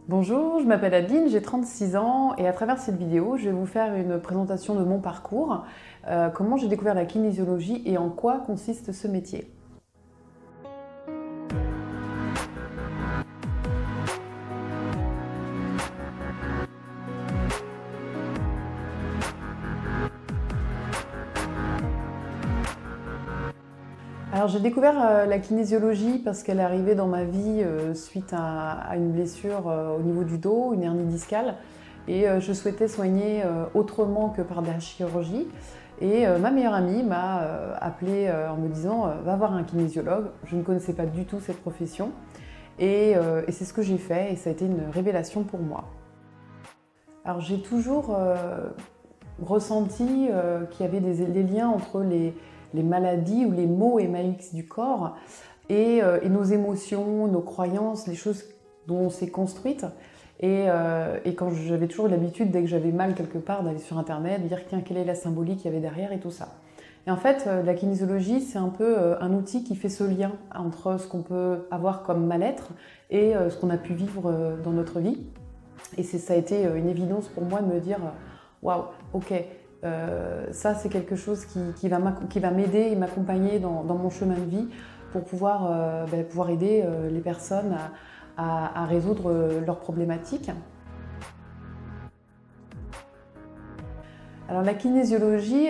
Bonjour, je m'appelle Adeline, j'ai 36 ans et à travers cette vidéo, je vais vous faire une présentation de mon parcours, comment j'ai découvert la kinésiologie et en quoi consiste ce métier. Alors j'ai découvert la kinésiologie parce qu'elle est arrivée dans ma vie suite à une blessure au niveau du dos, une hernie discale. Et je souhaitais soigner autrement que par de la chirurgie. Et ma meilleure amie m'a appelée en me disant va voir un kinésiologue. Je ne connaissais pas du tout cette profession. Et c'est ce que j'ai fait et ça a été une révélation pour moi. Alors j'ai toujours ressenti qu'il y avait des liens entre les maladies ou les maux hémaïques du corps et nos émotions, nos croyances, les choses dont on s'est construite. Et quand j'avais toujours l'habitude, dès que j'avais mal quelque part, d'aller sur internet, de dire tiens, quelle est la symbolique qu'il y avait derrière et tout ça. Et en fait, la kinésiologie, c'est un peu un outil qui fait ce lien entre ce qu'on peut avoir comme mal-être et ce qu'on a pu vivre dans notre vie. Et ça a été une évidence pour moi de me dire waouh, ok, ça c'est quelque chose qui va m'aider et m'accompagner dans mon chemin de vie pour pouvoir aider les personnes à résoudre leurs problématiques. Alors la kinésiologie,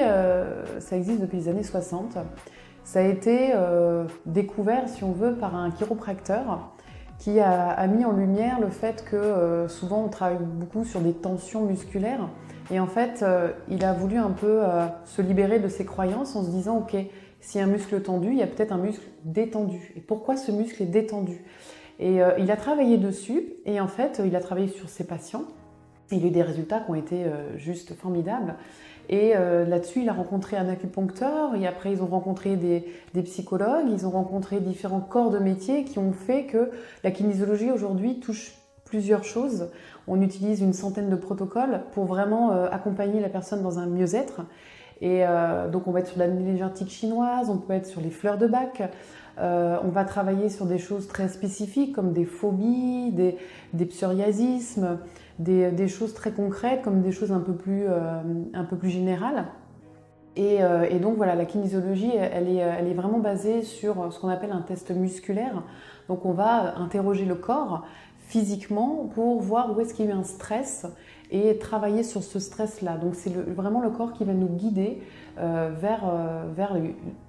ça existe depuis les années 60. Ça a été découvert, si on veut, par un chiropracteur qui a mis en lumière le fait que souvent on travaille beaucoup sur des tensions musculaires. Et en fait, il a voulu un peu se libérer de ses croyances en se disant ok, s'il y a un muscle tendu, il y a peut-être un muscle détendu. Et pourquoi ce muscle est détendu ? Et il a travaillé dessus et en fait, il a travaillé sur ses patients. Il a eu des résultats qui ont été juste formidables. Et là-dessus, il a rencontré un acupuncteur et après, ils ont rencontré des psychologues, ils ont rencontré différents corps de métier qui ont fait que la kinésiologie aujourd'hui touche plusieurs choses. On utilise une centaine de protocoles pour vraiment accompagner la personne dans un mieux-être. Et donc, on va être sur la l'énergétique chinoise, on peut être sur les fleurs de Bach. On va travailler sur des choses très spécifiques comme des phobies, des psoriasismes, des choses très concrètes comme des choses un peu plus générales. Et donc voilà, la kinésiologie, elle est vraiment basée sur ce qu'on appelle un test musculaire. Donc on va interroger le corps physiquement pour voir où est-ce qu'il y a eu un stress et travailler sur ce stress-là. Donc c'est vraiment le corps qui va nous guider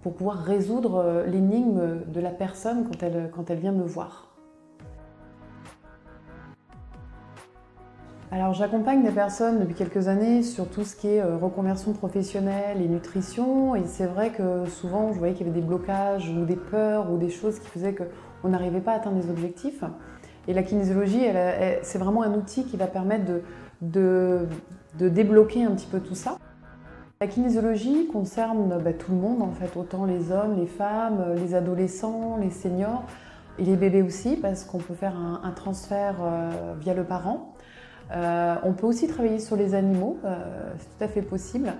pour pouvoir résoudre l'énigme de la personne quand elle vient me voir. Alors j'accompagne des personnes depuis quelques années sur tout ce qui est reconversion professionnelle et nutrition et c'est vrai que souvent je voyais qu'il y avait des blocages ou des peurs ou des choses qui faisaient qu'on n'arrivait pas à atteindre les objectifs. Et la kinésiologie, c'est vraiment un outil qui va permettre de débloquer un petit peu tout ça. La kinésiologie concerne tout le monde en fait, autant les hommes, les femmes, les adolescents, les seniors et les bébés aussi parce qu'on peut faire un transfert via le parent. On peut aussi travailler sur les animaux, c'est tout à fait possible.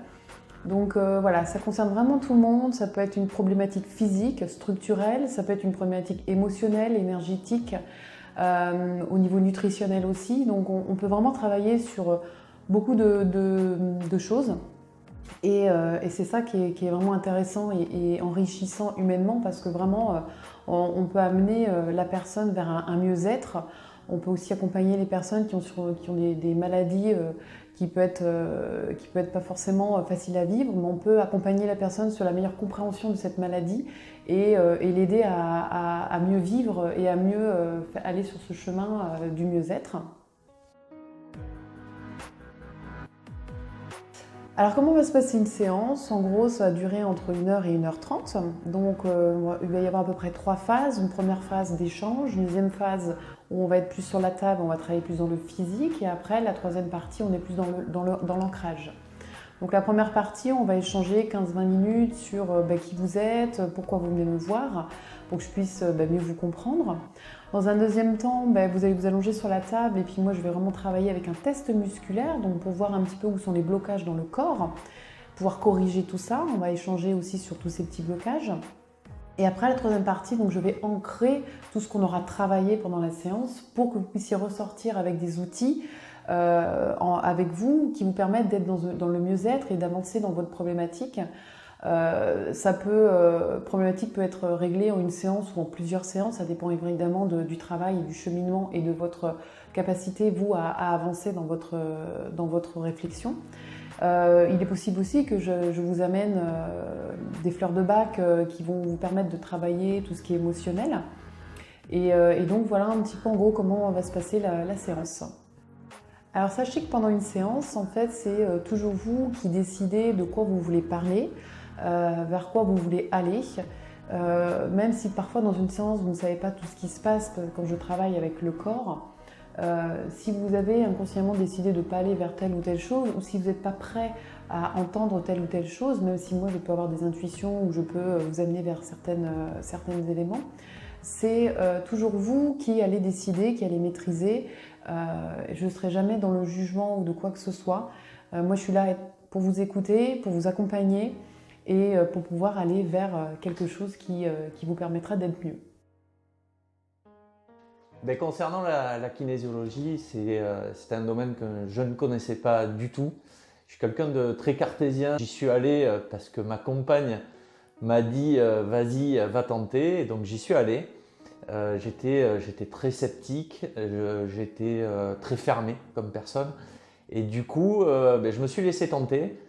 Donc voilà, ça concerne vraiment tout le monde, ça peut être une problématique physique, structurelle, ça peut être une problématique émotionnelle, énergétique, au niveau nutritionnel aussi. Donc on peut vraiment travailler sur beaucoup de choses. Et c'est ça qui est vraiment intéressant et enrichissant humainement parce que vraiment on peut amener la personne vers un mieux-être. On peut aussi accompagner les personnes qui ont des maladies qui peut être pas forcément faciles à vivre, mais on peut accompagner la personne sur la meilleure compréhension de cette maladie et l'aider à mieux vivre et à mieux aller sur ce chemin du mieux-être. Alors comment va se passer une séance? En gros, ça va durer entre 1h et 1h30. Donc il va y avoir à peu près 3 phases. Une première phase d'échange, une deuxième phase où on va être plus sur la table, on va travailler plus dans le physique. Et après, la troisième partie, on est plus dans l'ancrage. Donc la première partie, on va échanger 15-20 minutes sur qui vous êtes, pourquoi vous venez me voir, pour que je puisse mieux vous comprendre. Dans un deuxième temps, vous allez vous allonger sur la table et puis moi je vais vraiment travailler avec un test musculaire, donc pour voir un petit peu où sont les blocages dans le corps, pouvoir corriger tout ça. On va échanger aussi sur tous ces petits blocages. Et après la troisième partie, donc je vais ancrer tout ce qu'on aura travaillé pendant la séance pour que vous puissiez ressortir avec des outils avec vous qui vous permettent d'être dans le mieux-être et d'avancer dans votre problématique. Problématique peut être réglée en une séance ou en plusieurs séances, ça dépend évidemment du travail, du cheminement et de votre capacité, vous, à avancer dans votre réflexion. Il est possible aussi que je vous amène des fleurs de bac qui vont vous permettre de travailler tout ce qui est émotionnel. Et donc voilà un petit peu en gros comment va se passer la séance. Alors sachez que pendant une séance, en fait, c'est toujours vous qui décidez de quoi vous voulez parler, vers quoi vous voulez aller. Même si parfois dans une séance, vous ne savez pas tout ce qui se passe quand je travaille avec le corps, si vous avez inconsciemment décidé de ne pas aller vers telle ou telle chose, ou si vous n'êtes pas prêt à entendre telle ou telle chose, même si moi je peux avoir des intuitions ou je peux vous amener vers certains éléments, c'est toujours vous qui allez décider, qui allez maîtriser. Je ne serai jamais dans le jugement ou de quoi que ce soit. Moi je suis là pour vous écouter, pour vous accompagner et pour pouvoir aller vers quelque chose qui vous permettra d'être mieux. Ben, concernant la kinésiologie, c'est un domaine que je ne connaissais pas du tout. Je suis quelqu'un de très cartésien. J'y suis allé parce que ma compagne m'a dit vas-y, va tenter. Et donc j'y suis allé. J'étais très sceptique, j'étais très fermé comme personne. Et du coup, je me suis laissé tenter.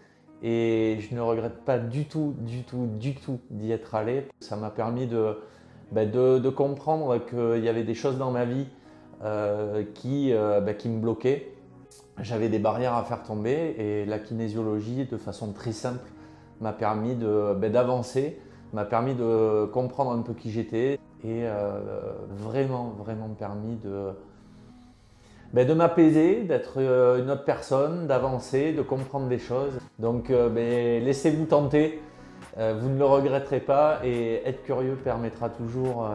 Et je ne regrette pas du tout d'y être allé. Ça m'a permis de comprendre qu'il y avait des choses dans ma vie qui me bloquaient. J'avais des barrières à faire tomber et la kinésiologie, de façon très simple, m'a permis d'avancer, m'a permis de comprendre un peu qui j'étais et vraiment permis de m'apaiser, d'être une autre personne, d'avancer, de comprendre des choses. Donc laissez-vous tenter. Vous ne le regretterez pas et être curieux permettra toujours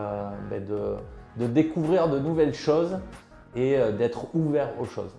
de découvrir de nouvelles choses et d'être ouvert aux choses.